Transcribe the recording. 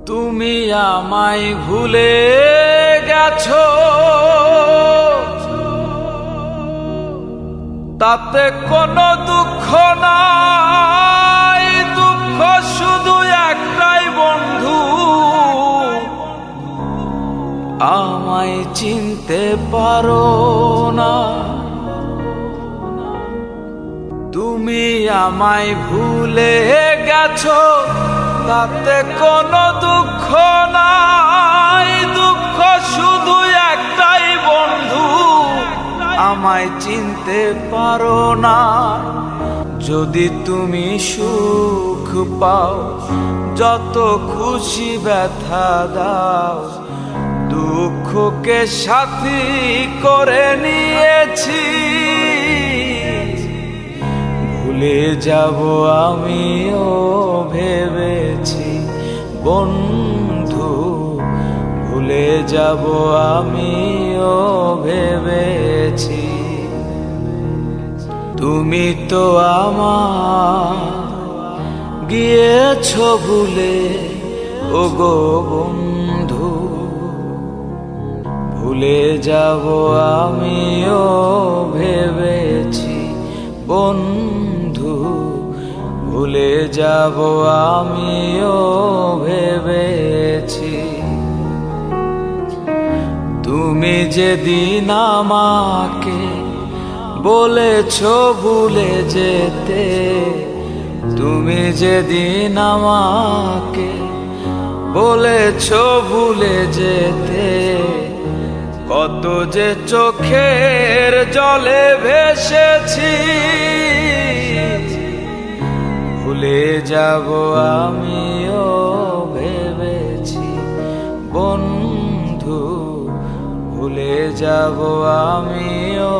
তুমি আমায় ভুলে গেছো, তাতে কোনো দুঃখ নাই। দুঃখ শুধু একটাই বন্ধু, আমায় চিনতে পারো না। তুমি আমায় ভুলে গেছো, তাতে কোনো দুঃখ নাই। দুঃখ শুধু একটাই বন্ধু, আমায় চিনতে পারো না। যদি তুমি সুখ পাও, যত খুশি ব্যথা দাও, দুঃখকে সাথী করে নিয়েছি। ভুলে যাব আমিও ভেবেছি বন্ধু, ভুলে যাব আমিও ভেবেছি। তুমি তো আমার গিয়েছো ভুলে, ওগো বন্ধু। ভুলে যাব আমিও ভেবেছি বন্ধু, ভুলে যাব আমিও ভেবেছি। তুমি যেদিন আমাকে বলেছো ভুলে যেতে, তুমি যেদিন আমাকে বলেছো ভুলে যেতে, কত যে চোখের জলে ভেসেছি। ভুলে যাব আমিও ভেবেছি বন্ধু, ভুলে যাব আমিও